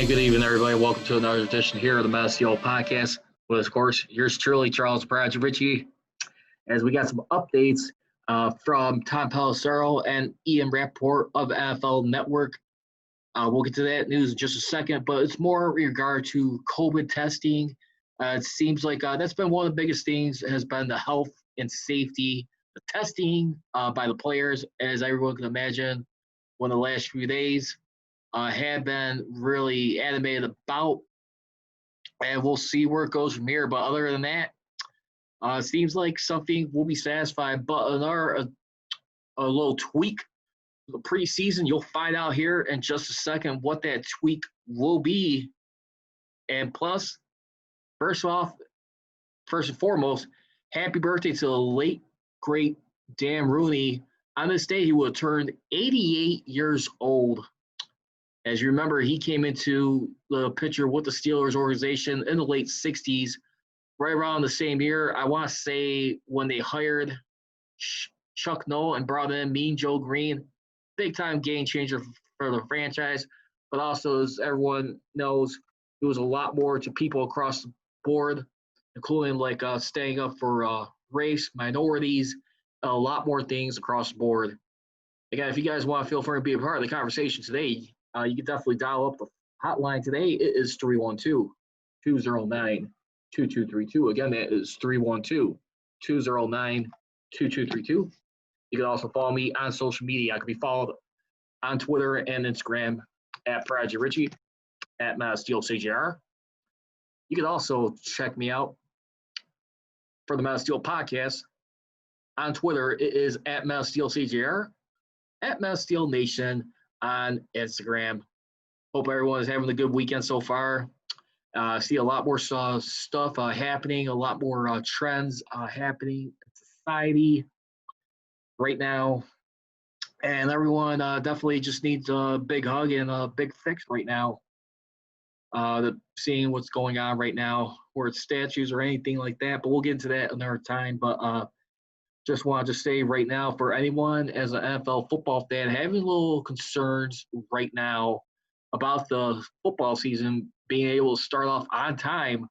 Hey, good evening, everybody. Welcome to another edition here of the Memories podcast. Well, of course, here's truly Charles Prodigy Richey, as we got some updates from Tom Pelissero and Ian Rapport of NFL Network. We'll get to that news in just a second, but it's more in regard to COVID testing. It seems like that's been one of the biggest things has been the health and safety, the testing by the players, as everyone can imagine, one of the last few days have been really animated about, and we'll see where it goes from here. But other than that, it seems like something will be satisfied. But another a little tweak, the preseason, you'll find out here in just a second what that tweak will be. And plus, first and foremost, happy birthday to the late great Dan Rooney. On this day, he will have turned 88 years old. As you remember, he came into the picture with the Steelers organization in the late 60s, right around the same year. I want to say when they hired Chuck Noll and brought in Mean Joe Green, big-time game changer for the franchise. But also, as everyone knows, it was a lot more to people across the board, including like staying up for race, minorities, a lot more things across the board. Again, if you guys want to feel free to be a part of the conversation today, you can definitely dial up the hotline today. It is 312-209-2232. Again, that is 312-209-2232. You can also follow me on social media. I can be followed on Twitter and Instagram at Prodigy Richey, at MassSteelCJR. You can also check me out for the Mass Steel podcast on Twitter. It is at MassSteelCJR, at Mass Steel Nation on Instagram. Hope everyone is having a good weekend so far. See a lot more stuff happening, a lot more trends happening in society right now. And everyone definitely just needs a big hug and a big fix right now. Seeing what's going on right now, or it's statues or anything like that. But we'll get into that another time. But just wanted to say right now, for anyone as an NFL football fan having a little concerns right now about the football season being able to start off on time,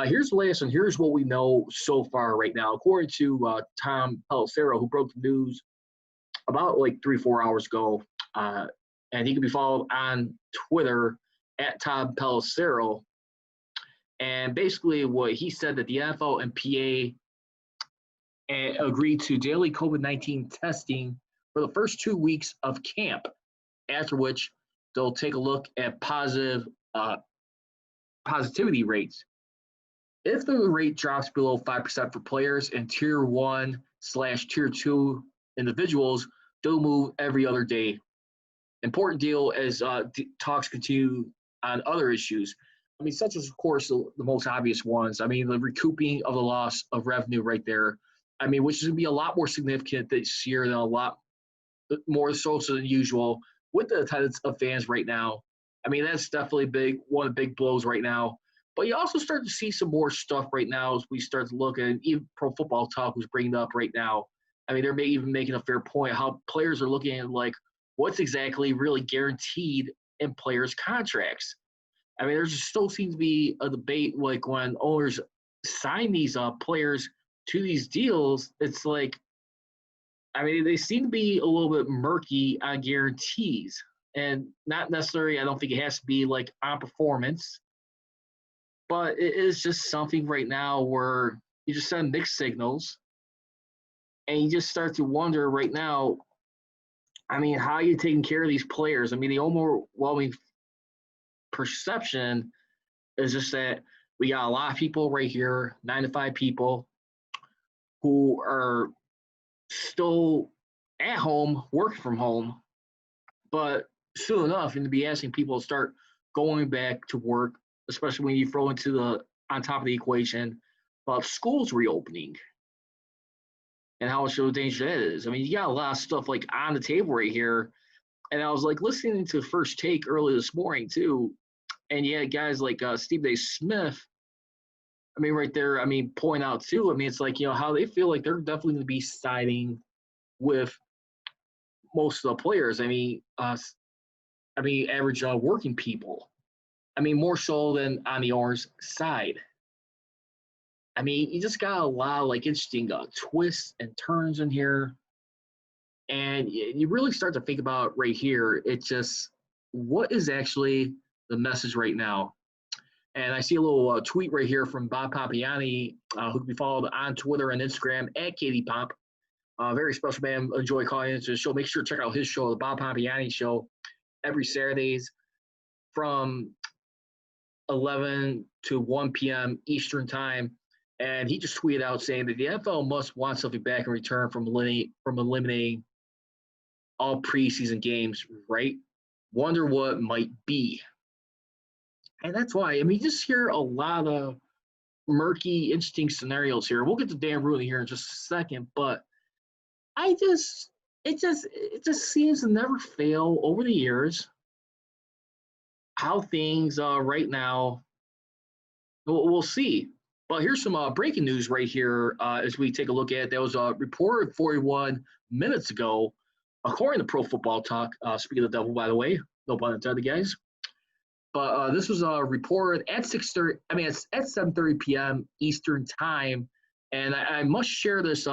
here's the latest, and here's what we know so far right now. According to Tom Pelissero, who broke the news about like 3-4 hours ago, and he can be followed on Twitter at Tom Pelissero. And basically what he said that the NFL and PA agreed to daily COVID-19 testing for the first 2 weeks of camp, after which they'll take a look at positivity rates. If the rate drops below 5% for players and Tier 1/Tier 2 individuals, they'll move every other day. Important deal as talks continue on other issues. I mean, such as, of course, the most obvious ones. I mean, the recouping of the loss of revenue right there. I mean, which is going to be a lot more significant this year than a lot more social than usual with the attendance of fans right now. I mean, that's definitely one of the big blows right now. But you also start to see some more stuff right now as we start to look at, even Pro Football Talk was bringing up right now. I mean, they're even making a fair point how players are looking at, like, what's exactly really guaranteed in players' contracts. I mean, there just still seems to be a debate, like when owners sign these players to these deals, it's like, I mean, they seem to be a little bit murky on guarantees, and not necessarily, I don't think it has to be like on performance, but it is just something right now where you just send mixed signals, and you just start to wonder right now, I mean, how are you taking care of these players? I mean, the overwhelming perception is just that we got a lot of people right here, 9 to 5 people, who are still at home, working from home, but soon enough, and to be asking people to start going back to work, especially when you throw into on top of the equation about schools reopening and how much of a danger that is. I mean, you got a lot of stuff like on the table right here, and I was like listening to First Take early this morning too, and you had guys like Stephen A. Smith. I mean, right there, I mean, point out too, I mean, it's like, you know, how they feel like they're definitely going to be siding with most of the players. I mean, average working people. I mean, more so than on the orange side. I mean, you just got a lot of like interesting twists and turns in here. And you really start to think about right here. It's just what is actually the message right now? And I see a little tweet right here from Bob Papiani, who can be followed on Twitter and Instagram at KDPomp. Very special man. Enjoy calling into the show. Make sure to check out his show, the Bob Papiani Show, every Saturdays from 11 to 1 p.m. Eastern Time. And he just tweeted out saying that the NFL must want something back in return from eliminating all preseason games, right? Wonder what might be. And that's why, I mean, you just hear a lot of murky, interesting scenarios here. We'll get to Dan Rooney here in just a second, but it just seems to never fail over the years how things right now. We'll see. But here's some breaking news right here as we take a look at. There was a report 41 minutes ago, according to Pro Football Talk. Speaking of the devil, by the way, no pun intended, guys. But this was a report at 6:30. I mean, it's at 7:30 p.m. Eastern Time, and I must share this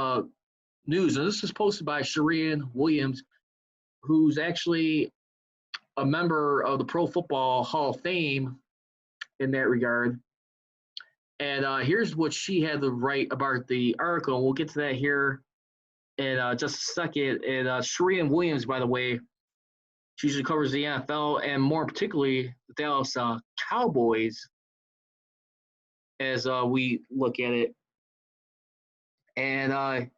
news. And this is posted by Sharian Williams, who's actually a member of the Pro Football Hall of Fame in that regard. And here's what she had to write about the article. And we'll get to that here in just a second. And Sharian Williams, by the way, she usually covers the NFL and more particularly the Dallas Cowboys as we look at it. And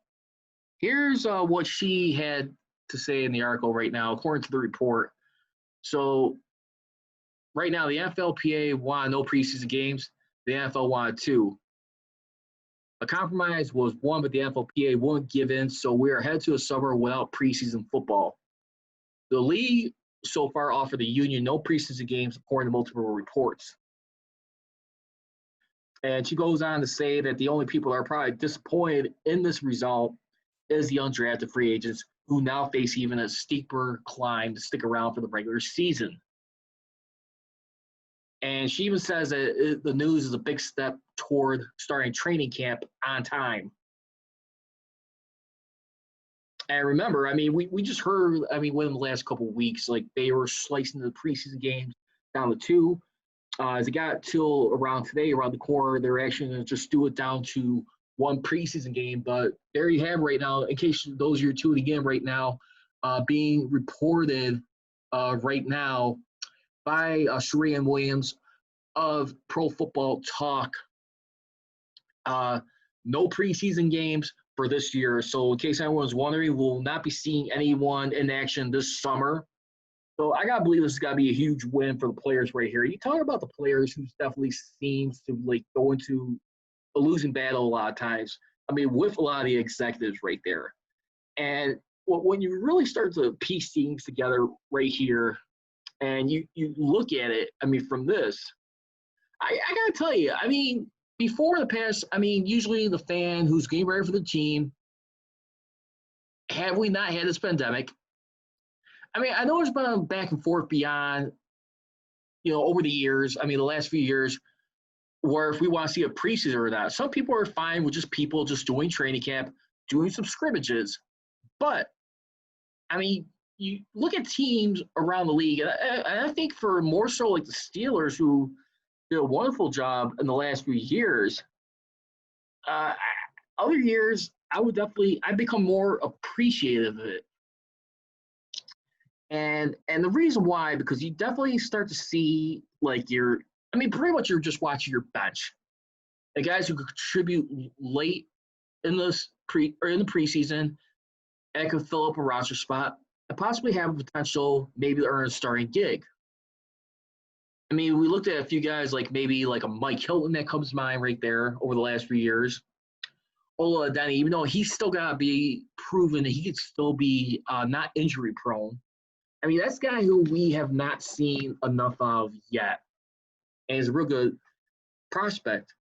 here's what she had to say in the article right now, according to the report. So right now, the Nflpa wanted no preseason games. The NFL wanted 2. A compromise was 1, but the Nflpa wouldn't give in, so we are headed to a summer without preseason football. The league so far offered the union no preseason games, according to multiple reports. And she goes on to say that the only people that are probably disappointed in this result is the undrafted free agents, who now face even a steeper climb to stick around for the regular season. And she even says that the news is a big step toward starting training camp on time. And remember, I mean, we just heard, I mean, within the last couple of weeks, like they were slicing the preseason games down to 2. As it got till around today, around the corner, they're actually going to just do it down to 1 preseason game. But there you have right now, in case those of you are tuning in right now, being reported right now by Sharian Williams of Pro Football Talk. No preseason games for this year. So in case anyone's wondering, we'll not be seeing anyone in action this summer. So I got to believe this has got to be a huge win for the players right here. You talk about the players who definitely seems to like go into a losing battle a lot of times. I mean, with a lot of the executives right there. And when you really start to piece things together right here and you look at it, I mean, from this, I got to tell you, I mean, before the past, I mean, usually the fan who's getting ready for the team, have we not had this pandemic? I mean, I know there's been a back and forth beyond, over the years. I mean, the last few years, where if we want to see a preseason or not. Some people are fine with just people just doing training camp, doing some scrimmages. But, I mean, you look at teams around the league, and I think for more so like the Steelers, who did a wonderful job in the last few years, other years, I'd become more appreciative of it. And the reason why, because you definitely start to see like pretty much you're just watching your bench. The guys who contribute late in the preseason and can fill up a roster spot and possibly have a potential maybe to earn a starting gig. I mean, we looked at a few guys like maybe like a Mike Hilton that comes to mind right there over the last few years. Ola Adeni, even though he's still got to be proven that he could still be not injury prone. I mean, that's a guy who we have not seen enough of yet. And he's a real good prospect.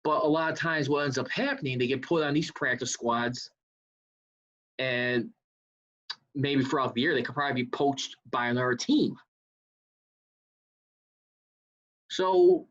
But a lot of times what ends up happening, they get put on these practice squads. And maybe throughout the year, they could probably be poached by another team. So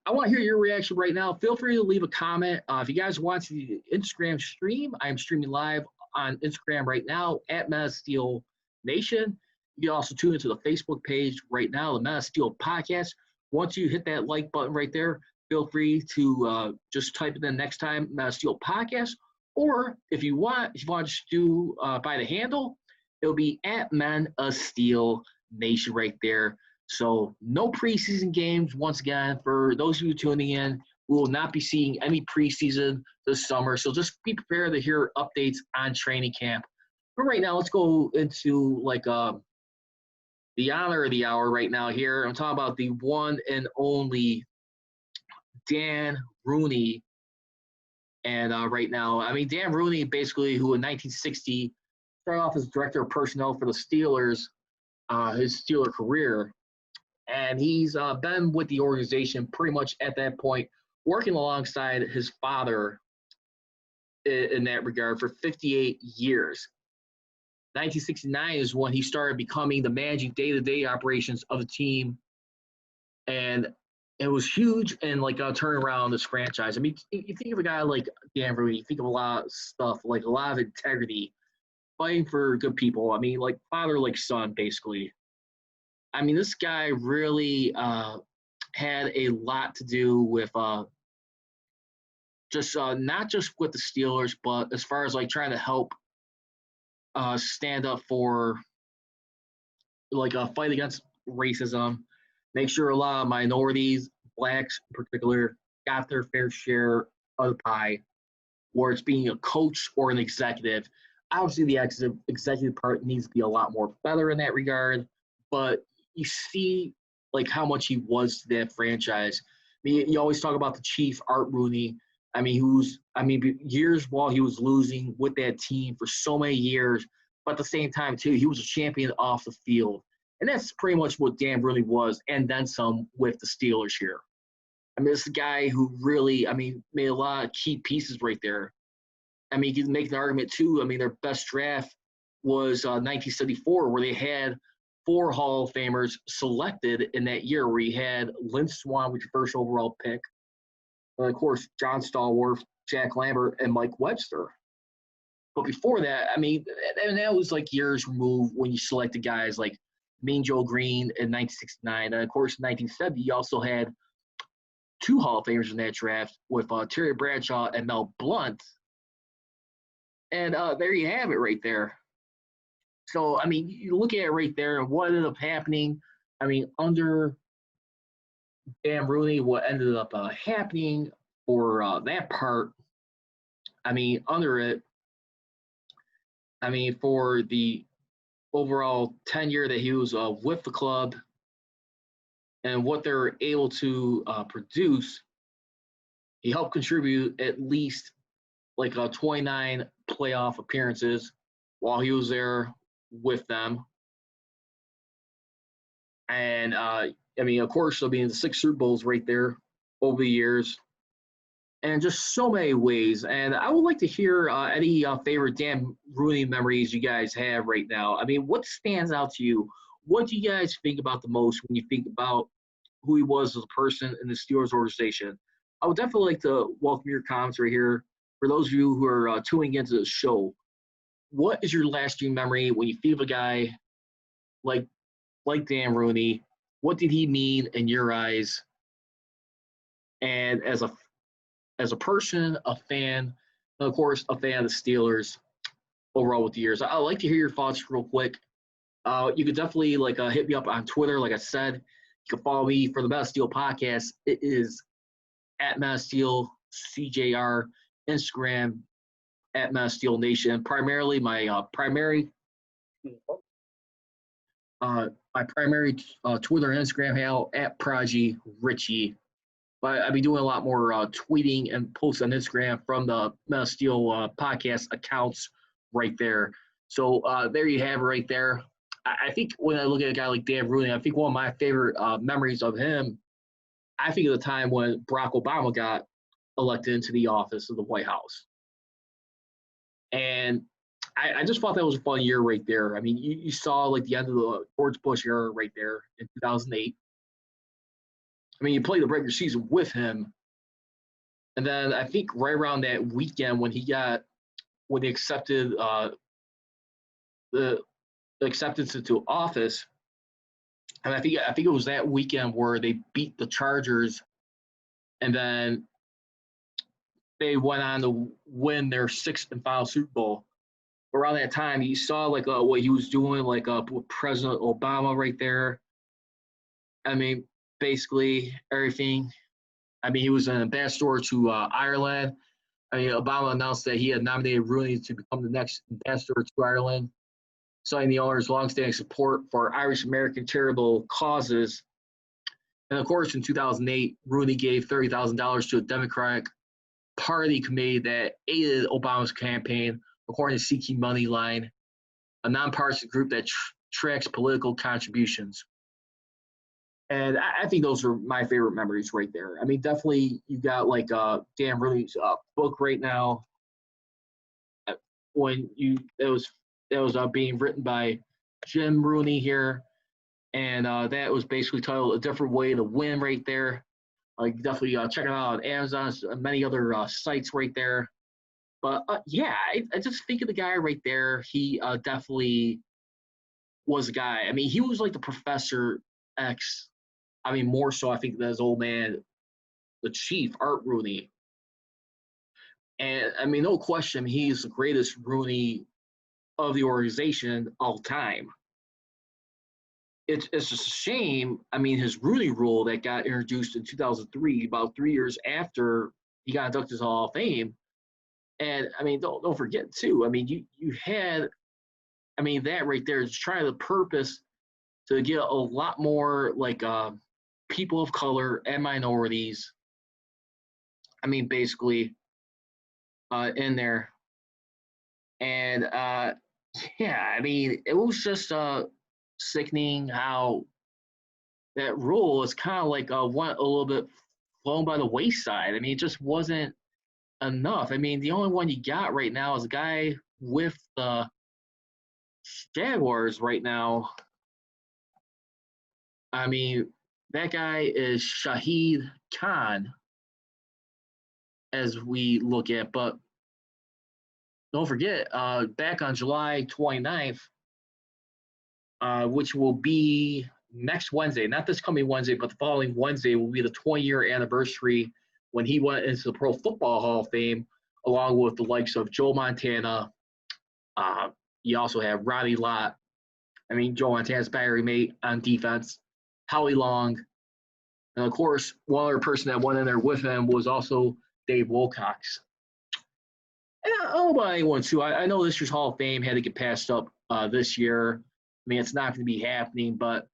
I want to hear your reaction right now. Feel free to leave a comment. If you guys watch the Instagram stream, I'm streaming live on Instagram right now at Mass Steel Nation. You can also tune into the Facebook page right now, the Mass Steel Podcast. Once you hit that like button right there, feel free to just type it in next time, Mass Steel Podcast. Or if you want to do by the handle, it'll be at Men of Steel Nation right there. So no preseason games once again for those of you tuning in. We will not be seeing any preseason this summer, so just be prepared to hear updates on training camp. But right now, let's go into the honor of the hour right now. Here, I'm talking about the one and only Dan Rooney. And right now, I mean Dan Rooney, basically, who in 1960 started off as director of personnel for the Steelers, his Steeler career. And he's been with the organization pretty much at that point, working alongside his father in that regard for 58 years. 1969 is when he started becoming the managing day-to-day operations of the team. And it was huge and turning around this franchise. I mean, you think of a guy like Dan Rooney, you think of a lot of stuff, like a lot of integrity, fighting for good people. I mean, like father, like son, basically. I mean, this guy really had a lot to do with just not just with the Steelers, but as far as trying to help stand up for a fight against racism, make sure a lot of minorities, blacks in particular, got their fair share of the pie, where it's being a coach or an executive. Obviously, the executive part needs to be a lot more better in that regard, but you see how much he was to that franchise. I mean, you always talk about the chief, Art Rooney. I mean, years while he was losing with that team for so many years, but at the same time too, he was a champion off the field, and that's pretty much what Dan Rooney was, and then some with the Steelers here. I mean, this is a guy who really, made a lot of key pieces right there. I mean, you can make an argument too. I mean, their best draft was 1974, where they had 4 Hall of Famers selected in that year, where you had Lynn Swann with your first overall pick, and of course, John Stallworth, Jack Lambert, and Mike Webster. But before that, I mean, and that was years removed when you selected guys like Mean Joe Green in 1969. And of course, in 1970, you also had 2 Hall of Famers in that draft with Terry Bradshaw and Mel Blount. And there you have it right there. So, I mean, you look at it right there and what ended up happening. I mean, under Dan Rooney, what ended up happening for that part, I mean, under it, I mean, for the overall tenure that he was with the club and what they're able to produce, he helped contribute at least 29 playoff appearances while he was there with them. And, I mean, of course, the 6 Super Bowls right there over the years. And just so many ways. And I would like to hear any favorite Dan Rooney memories you guys have right now. I mean, what stands out to you? What do you guys think about the most when you think about who he was as a person in the Steelers organization? I would definitely like to welcome your comments right here. For those of you who are tuning into the show, what is your lasting memory when you think of a guy like Dan Rooney? What did he mean in your eyes? And as a person, a fan, and of course, a fan of the Steelers overall with the years. I'd like to hear your thoughts real quick. You could definitely hit me up on Twitter. Like I said, you can follow me for the Mass Steel Podcast. It is at Mass Steel CJR, Instagram at Mass Steel Nation. Primarily, my primary Twitter and Instagram handle at Prodigy Richey. But I'll be doing a lot more tweeting and posts on Instagram from the Mass Steel podcast accounts right there. So there you have it right there. I think when I look at a guy like Dan Rooney, I think one of my favorite memories of him, I think of the time when Barack Obama got elected into the office of the White House. And I just thought that was a fun year right there. I mean, you saw the end of the George Bush era right there in 2008. I mean, you played the regular season with him, and then I think right around that weekend when they accepted the acceptance into office, and I think it was that weekend where they beat the Chargers, and then they went on to win their sixth and final Super Bowl. Around that time, you saw like what he was doing, like with President Obama right there. I mean, basically everything. I mean, he was an ambassador to Ireland. I mean, Obama announced that he had nominated Rooney to become the next ambassador to Ireland, citing the owner's longstanding support for Irish American charitable causes. And of course, in 2008, Rooney gave $30,000 to a Democratic Party committee that aided Obama's campaign, according to Seeking Moneyline, a nonpartisan group that tracks political contributions. And I think those are my favorite memories right there. I mean, definitely you got like Dan Rooney's book right now. It was being written by Jim Rooney here, and that was basically titled "A Different Way to Win" right there. Definitely check it out on Amazon and many other sites right there. But yeah, I just think of the guy right there. He definitely was a guy. I mean, he was like the Professor X. I mean, more so, I think, than his old man, the Chief, Art Rooney. And I mean, no question, he's the greatest Rooney of the organization all time. It's just a shame. I mean, his Rooney Rule that got introduced in 2003, about 3 years after he got inducted to the Hall of Fame. And I mean, don't forget too. I mean, you had, I mean, that right there is trying to purpose to get a lot more like people of color and minorities. I mean, basically, in there, and yeah, I mean, it was just sickening how that rule is kind of like went a little bit flown by the wayside. I mean, it just wasn't enough. I mean, the only one you got right now is a guy with the Jaguars right now. I mean, that guy is Shahid Khan, as we look at. But don't forget, back on July 29th, which will be next Wednesday, not this coming Wednesday, but the following Wednesday will be the 20-year anniversary when he went into the Pro Football Hall of Fame, along with the likes of Joe Montana. You also have Ronnie Lott. I mean, Joe Montana's battery mate on defense, Howie Long. And of course, one other person that went in there with him was also Dave Wilcox. And I don't know about anyone, too. I know this year's Hall of Fame had to get passed up this year. I mean, it's not going to be happening, but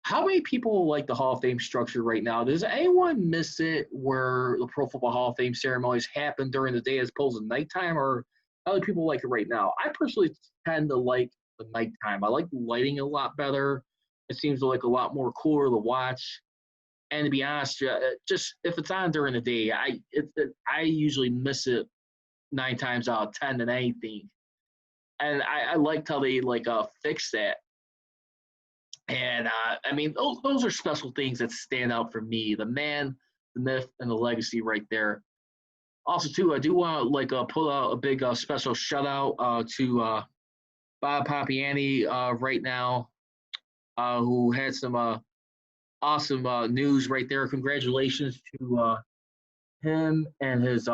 how many people like the Hall of Fame structure right now? Does anyone miss it where the Pro Football Hall of Fame ceremonies happen during the day as opposed to nighttime, or how do people like it right now? I personally tend to like the nighttime. I like the lighting a lot better. It seems like a lot more cooler to watch. And to be honest, just if it's on during the day, I usually miss it 9 times out of 10 than anything. And I liked how they fix that. And I mean, those are special things that stand out for me. The man, the myth, and the legacy right there. Also, too, I do want to pull out a big special shout out to Bob Papiani right now, who had some awesome news right there. Congratulations to him and his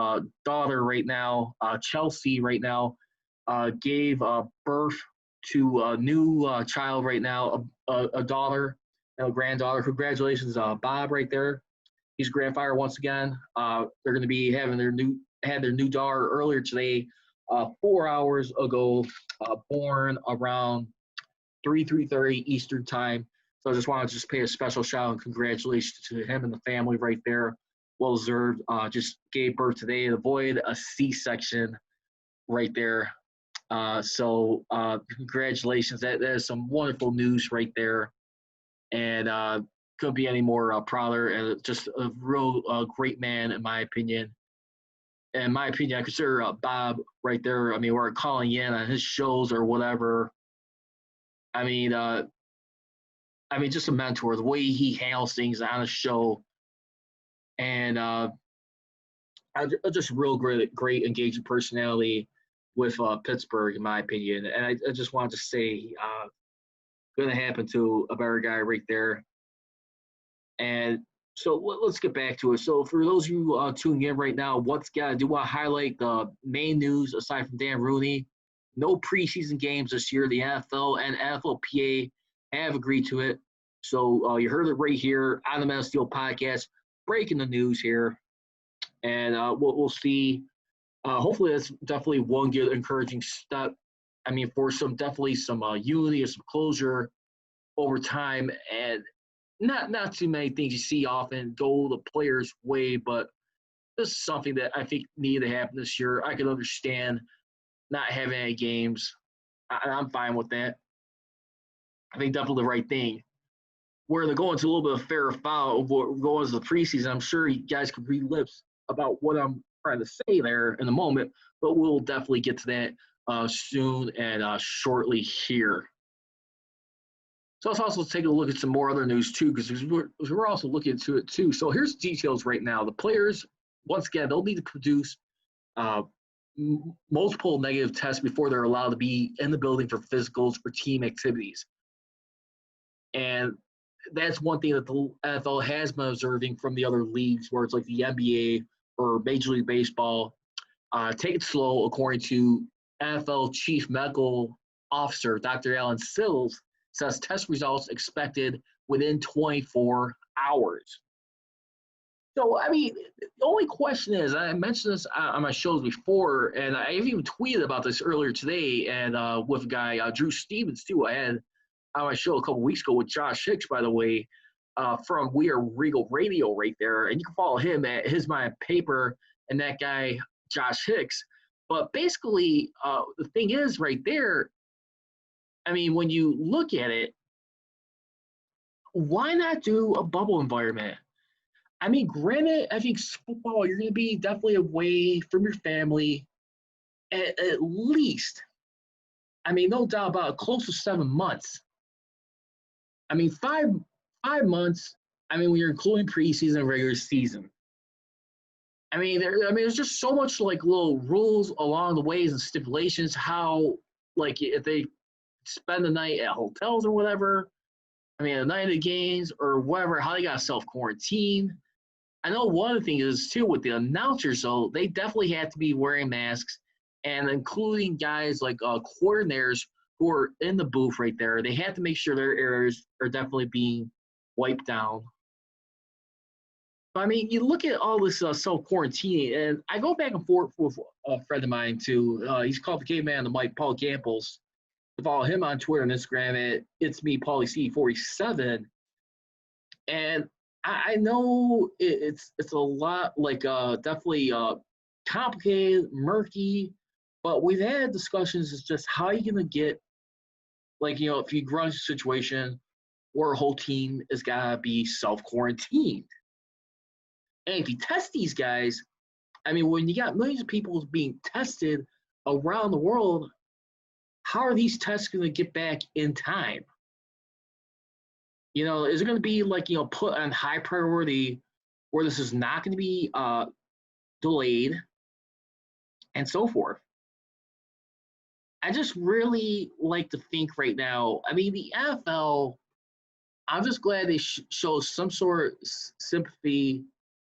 daughter right now, Chelsea right now, gave birth to a new child right now, a daughter and a granddaughter. Congratulations, Bob, right there. He's grandfather once again. They're going to be having their new daughter earlier today, 4 hours ago, born around 3:30 Eastern time. So I just want to pay a special shout out and congratulations to him and the family right there. Well deserved. Just gave birth today, avoid a C-section right there. So congratulations. That is some wonderful news right there. And couldn't be any more prouder. And just a real great man, in my opinion. In my opinion, I consider Bob right there. I mean, we're calling in on his shows or whatever. I mean, I mean, just a mentor, the way he handles things on a show, and just real great engaging personality with Pittsburgh, in my opinion. And I just wanted to say, going to happen to a better guy right there. And so let's get back to it. So for those of you tuning in right now, I do want to highlight the main news aside from Dan Rooney. No preseason games this year. The NFL and Nflpa have agreed to it. So you heard it right here on the Men Steel podcast, breaking the news here. And we'll see. Hopefully, that's definitely one good, encouraging step. I mean, for some unity and some closure over time, and not too many things you see often go the players' way, but this is something that I think needed to happen this year. I can understand not having any games. I'm fine with that. I think definitely the right thing. Where they're going to a little bit of fair foul of what going into the preseason, I'm sure you guys could read lips about what I'm trying to say there in a moment, but we'll definitely get to that soon and shortly here. So let's also take a look at some more other news too, because we're also looking into it too. So here's details right now. The players, once again, they'll need to produce multiple negative tests before they're allowed to be in the building for physicals or team activities. And that's one thing that the NFL has been observing from the other leagues, where it's like the NBA or Major League Baseball. Take it slow, according to NFL Chief Medical Officer Dr. Alan Sills, says test results expected within 24 hours. So, I mean, the only question is, I mentioned this on my shows before, and I even tweeted about this earlier today, and with a guy, Drew Stevens, too. I had on my show a couple weeks ago with Josh Hicks, by the way, from We Are Regal Radio right there. And you can follow him at His Mind Paper and that guy, Josh Hicks. But basically, the thing is right there, I mean, when you look at it, why not do a bubble environment? I mean, granted, I think football, you're going to be definitely away from your family at least, I mean, no doubt about it, close to 7 months. I mean, 5 months, I mean, when you're including preseason and regular season. I mean, there's just so much, like, little rules along the ways and stipulations, how, like, if they spend the night at hotels or whatever, I mean, the night of the games or whatever, how they got to self-quarantine. I know one of the things is, too, with the announcers, though, they definitely have to be wearing masks, and including guys like coordinators who are in the booth right there. They have to make sure their areas are definitely being wiped down. But, I mean, you look at all this self-quarantine, and I go back and forth with a friend of mine, too. He's called the caveman on the mic, Paul Campbell's. To follow him on Twitter and Instagram at It's Me, Paulie C47. And I know it's a lot, like, definitely complicated, murky, but we've had discussions. It's just how are you going to get, like, you know, if you run a situation where a whole team is got to be self-quarantined. And if you test these guys, I mean, when you got millions of people being tested around the world, how are these tests going to get back in time? You know, is it going to be, like, you know, put on high priority where this is not going to be delayed and so forth? I just really like to think right now, I mean, the NFL, I'm just glad they show some sort of sympathy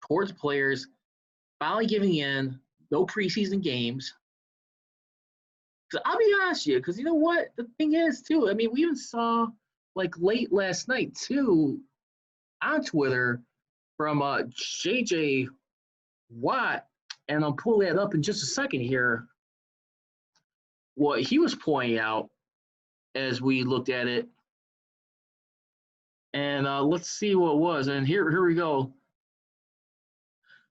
towards players, finally giving in, no preseason games. Because I'll be honest with you, because you know what? The thing is, too, I mean, we even saw, like, late last night, too, on Twitter from JJ Watt, and I'll pull that up in just a second here, what he was pointing out as we looked at it. And let's see what it was. And here we go.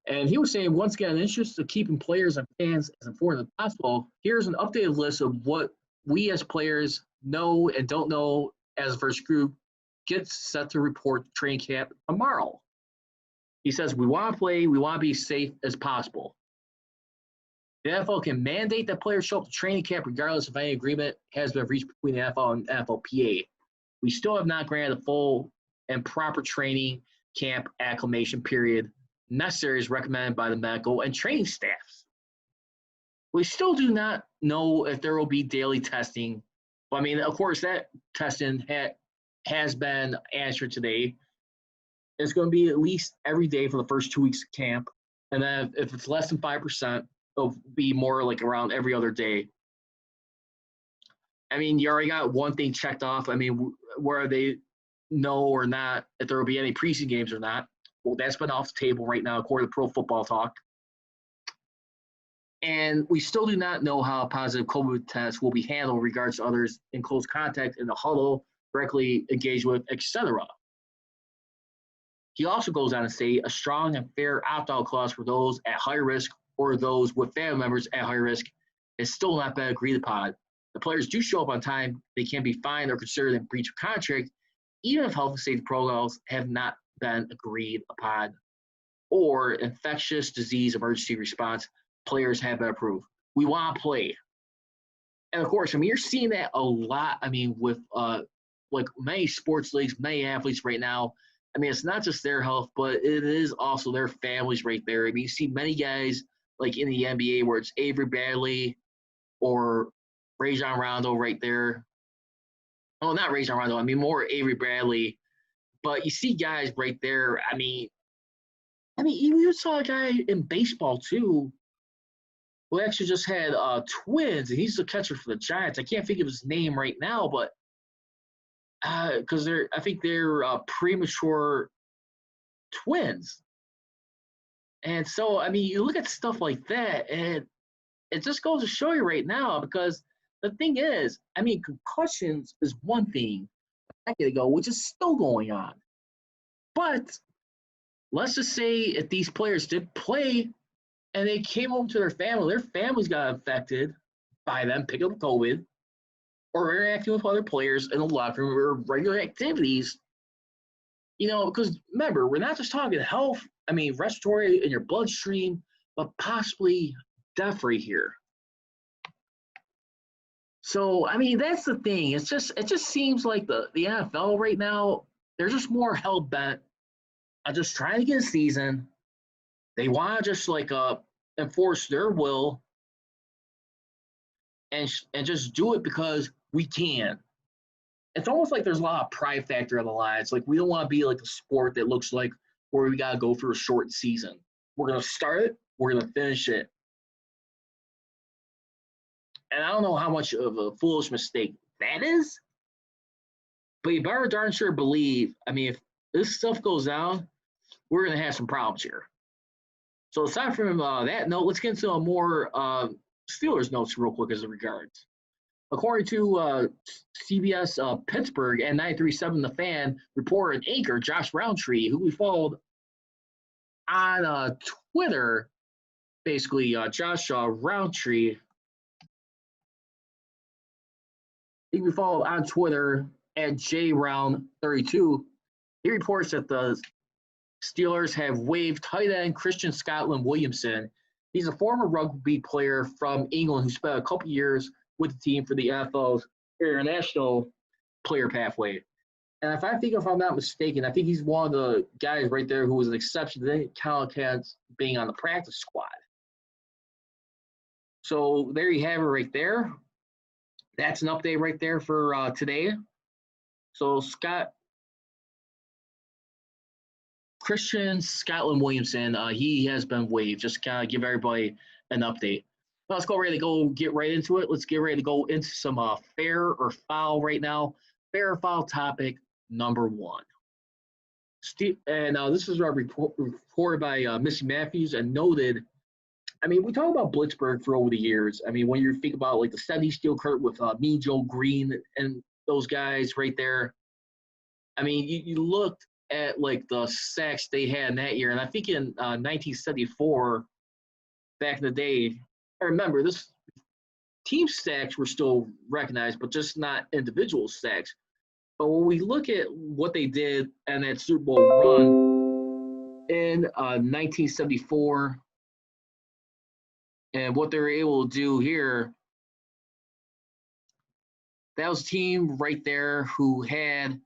And he was saying, once again, in the interest of keeping players and fans as informed as possible, here's an updated list of what we as players know and don't know as the first group gets set to report to training camp tomorrow. He says, we want to play, we want to be safe as possible. The NFL can mandate that players show up to training camp regardless if any agreement has been reached between the NFL and NFLPA. We still have not granted a full and proper training camp acclimation period necessary as recommended by the medical and training staffs. We still do not know if there will be daily testing. But I mean, of course, that testing has been answered today. It's going to be at least every day for the first 2 weeks of camp. And then if it's less than 5%, it'll be more like around every other day. I mean, you already got one thing checked off. I mean, where they know or not if there will be any preseason games or not. Well, that's been off the table right now, according to Pro Football Talk. And we still do not know how a positive COVID test will be handled in regards to others in close contact in the huddle, directly engaged with, etc. He also goes on to say a strong and fair opt-out clause for those at high risk or those with family members at high risk has still not been agreed upon. The players do show up on time, they can be fined or considered in breach of contract, even if health and safety protocols have not been agreed upon, or infectious disease emergency response players have been approved. We want to play. And of course, I mean, you're seeing that a lot, I mean, with like many sports leagues, many athletes right now. I mean, it's not just their health, but it is also their families right there. I mean, you see many guys like in the NBA where it's Avery Bradley or Rajon Rondo right there. Oh, not Rajon Rondo. I mean, more Avery Bradley. But you see guys right there. I mean, even you saw a guy in baseball too who actually just had twins, and he's the catcher for the Giants. I can't think of his name right now, but because I think they're premature twins. And so, I mean, you look at stuff like that, and it just goes to show you right now, because the thing is, I mean, concussions is one thing a decade ago, which is still going on. But let's just say if these players did play and they came home to their families got infected by them picking up COVID or interacting with other players in the locker room or regular activities, you know, because remember, we're not just talking health, I mean, respiratory in your bloodstream, but possibly death right here. So, I mean, that's the thing. It just seems like the NFL right now, they're just more hell-bent on just trying to get a season. They want to just like enforce their will and just do it because we can. It's almost like there's a lot of pride factor on the line. It's like we don't want to be like a sport that looks like where we got to go through a short season. We're going to start it. We're going to finish it. And I don't know how much of a foolish mistake that is, but you better darn sure believe, I mean, if this stuff goes down, we're going to have some problems here. So aside from that note, let's get into a more Steelers notes real quick as it regards. According to CBS Pittsburgh and 93.7 The Fan reporter and anchor Josh Roundtree, who we followed on Twitter, basically Josh Roundtree, he we followed on Twitter at JRound32. He reports that the Steelers have waived tight end Christian Scotland Williamson. He's a former rugby player from England who spent a couple years with the team for the NFL's international player pathway. And if I'm not mistaken, I think he's one of the guys right there who was an exception. They didn't count against being on the practice squad. So there you have it right there. That's an update right there for today. So Christian Scotland Williamson, he has been waived. Just kind of give everybody an update. Let's get right into it. Let's get ready to go into some fair or foul right now. Fair or foul topic number one. This is reported by Missy Matthews and noted. I mean, we talk about Blitzburg for over the years. I mean, when you think about like the 70s Steel Curtain with me, Joe Green, and those guys right there. I mean, you looked at like the sacks they had in that year, and I think in 1974, back in the day, I remember this team sacks were still recognized, but just not individual sacks. But when we look at what they did in that Super Bowl run in 1974 and what they were able to do here, that was a team right there who had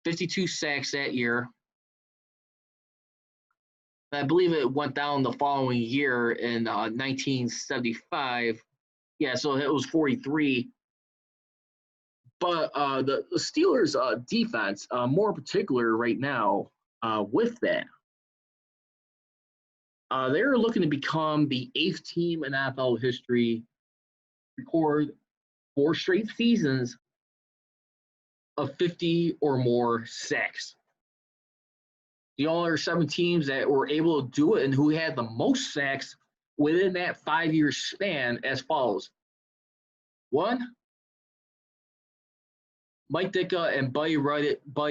52 sacks that year. I believe it went down the following year in 1975. Yeah, so it was 43. But the Steelers' defense, more particular right now, with that, they're looking to become the 8th team in NFL history record 4 straight seasons of 50 or more sacks. The only 7 teams that were able to do it and who had the most sacks within that 5-year span as follows. 1, Mike Ditka and Buddy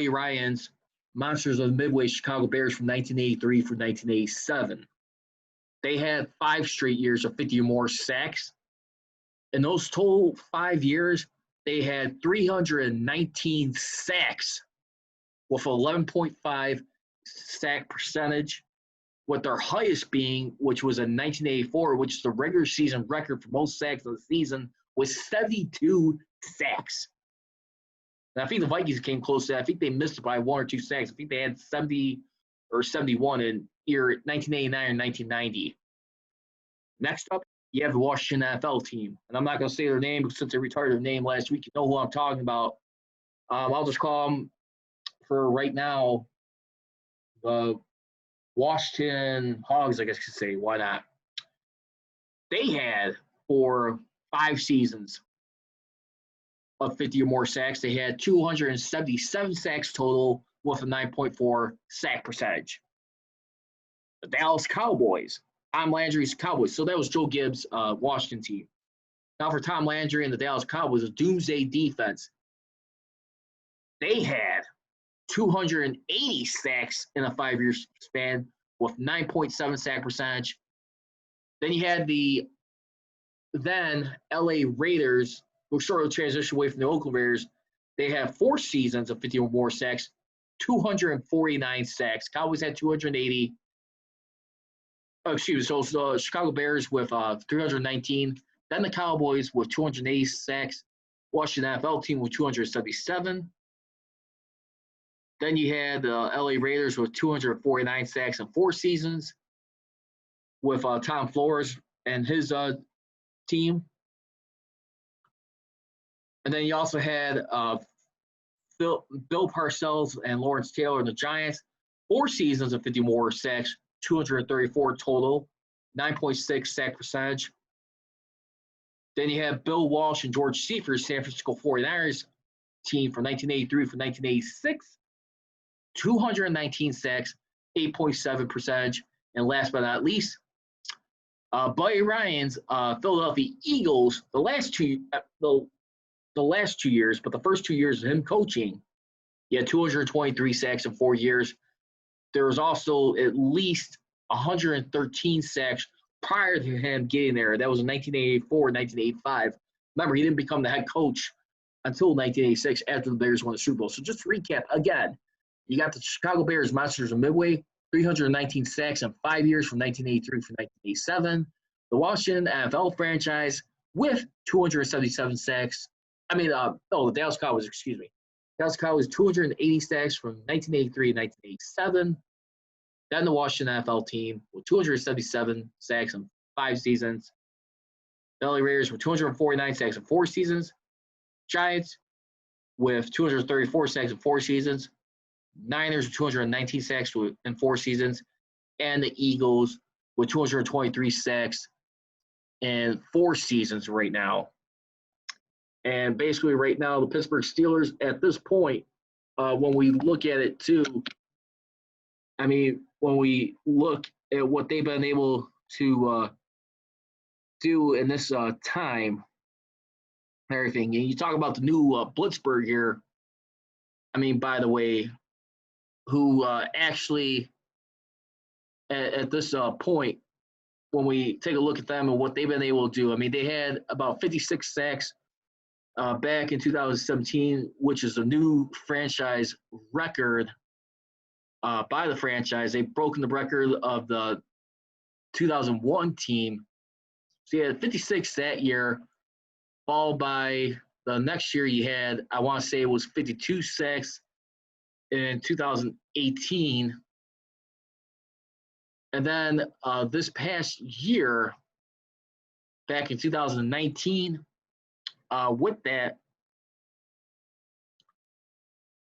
Ryan's Monsters of the Midway Chicago Bears from 1983 through 1987. They had 5 straight years of 50 or more sacks. In those total 5 years, they had 319 sacks with 11.5 sack percentage, with their highest being, which was in 1984, which is the regular season record for most sacks of the season, was 72 sacks. And I think the Vikings came close to that. I think they missed it by 1 or 2 sacks. I think they had 70 or 71 in year 1989 or 1990. Next up, you have the Washington NFL team. And I'm not going to say their name because since they retired their name last week, you know who I'm talking about. I'll just call them for right now the Washington Hogs, I guess you could say. Why not? They had, for 5 seasons of 50 or more sacks, they had 277 sacks total with a 9.4 sack percentage. The Dallas Cowboys, Tom Landry's Cowboys. So that was Joe Gibbs' Washington team. Now for Tom Landry and the Dallas Cowboys, a doomsday defense. They had 280 sacks in a 5-year span with 9.7 sack percentage. Then you had the then LA Raiders, who sort of transitioned away from the Oakland Raiders. They have 4 seasons of 50 or more sacks, 249 sacks. Cowboys had 280. So the Chicago Bears with 319. Then the Cowboys with 280 sacks. Washington NFL team with 277. Then you had the LA Raiders with 249 sacks in 4 seasons with Tom Flores and his team. And then you also had Bill Parcells and Lawrence Taylor and the Giants. 4 seasons of 50 more sacks, 234 total, 9.6 sack percentage. Then you have Bill Walsh and George Seifert's San Francisco 49ers team from 1983 for 1986. 219 sacks, 8.7 percentage. And last but not least, Buddy Ryan's Philadelphia Eagles, the last 2 years, but the first 2 years of him coaching, he had 223 sacks in 4 years. There was also at least 113 sacks prior to him getting there. That was in 1984, 1985. Remember, he didn't become the head coach until 1986 after the Bears won the Super Bowl. So just to recap, again, you got the Chicago Bears Monsters of Midway, 319 sacks in 5 years from 1983 to 1987. The Washington NFL franchise with 277 sacks. The Dallas Cowboys, excuse me. Dallas Cowboys, 280 sacks from 1983 to 1987. Then the Washington NFL team with 277 sacks in 5 seasons. The LA Raiders with 249 sacks in 4 seasons. Giants with 234 sacks in 4 seasons. Niners with 219 sacks in 4 seasons. And the Eagles with 223 sacks in 4 seasons right now. And basically right now, the Pittsburgh Steelers at this point, when we look at it too, when we look at what they've been able to do in this time, everything, and you talk about the new Blitzburg here, by the way, who actually at this point, when we take a look at them and what they've been able to do, they had about 56 sacks back in 2017, which is a new franchise record by the franchise. They've broken the record of the 2001 team. So he had 56 that year, followed by the next year you had, I want to say it was 52 sacks in 2018. And then this past year, back in 2019, with that,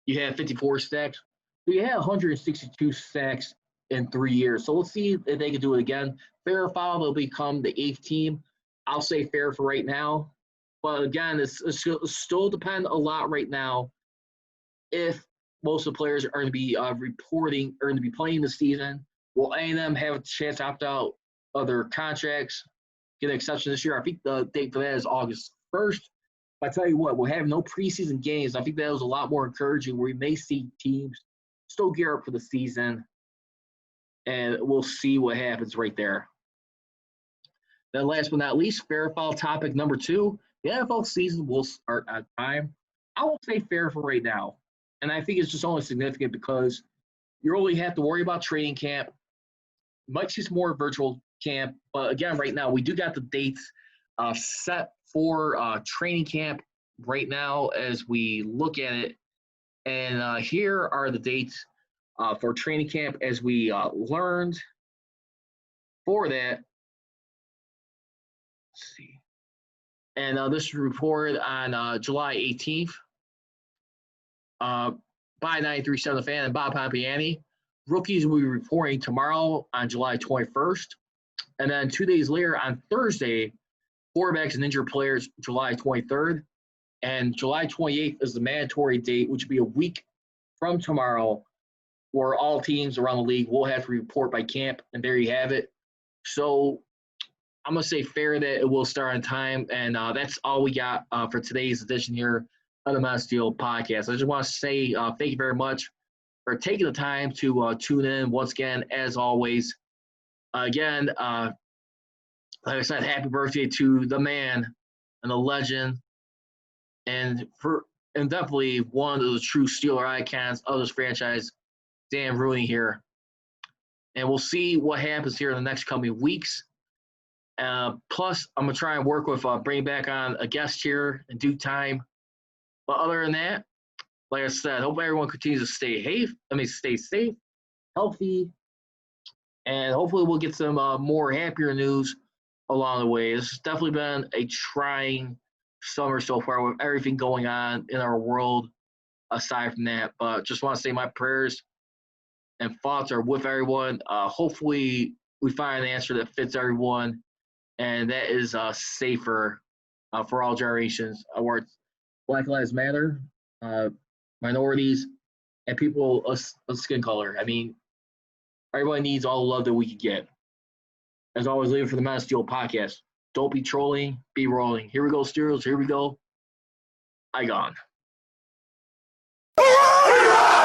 you had 54 sacks. So you had 162 sacks in 3 years. So we'll see if they can do it again. Fair or foul, they'll become the 8th team. I'll say fair for right now. But again, it's still depend a lot right now if most of the players are going to be reporting or going to be playing the season. Will any of them have a chance to opt out of their contracts, get an exception this year? I think the date for that is August 1st. But I tell you what, we'll have no preseason games. I think that was a lot more encouraging where we may see teams still gear up for the season, and we'll see what happens right there. Then last but not least, fair or foul topic number 2. The NFL season will start on time. I won't say fair for right now. And I think it's just only significant because you only have to worry about training camp. You might see some more virtual camp. But again, right now, we do got the dates set for training camp right now as we look at it. And here are the dates for training camp as we learned for that. Let's see. And this is reported on July 18th by 93.7 The Fan and Bob Pompiani. Rookies will be reporting tomorrow on July 21st. And then 2 days later on Thursday, quarterbacks and injured players, July 23rd. And July 28th is the mandatory date, which will be a week from tomorrow, where all teams around the league will have to report by camp. And there you have it. So I'm going to say fair that it will start on time. And that's all we got for today's edition here of the Mass Steel Podcast. I just want to say thank you very much for taking the time to tune in once again, as always. Again, like I said, happy birthday to the man and the legend, and definitely one of the true Steeler icons of this franchise, Dan Rooney here. And we'll see what happens here in the next coming weeks. Plus, I'm going to try and work with bringing back on a guest here in due time. But other than that, like I said, hope everyone continues to stay safe, healthy, and hopefully we'll get some more happier news along the way. This has definitely been a trying summer so far with everything going on in our world aside from that. But just want to say my prayers and thoughts are with everyone. Hopefully we find an answer that fits everyone, and that is safer for all generations, where it's Black Lives Matter, minorities, and people of skin color. I mean, everybody needs all the love that we can get. As always, leave it for the Mass Steel Podcast. Don't be trolling, be rolling. Here we go, Steelers. Here we go. I gone.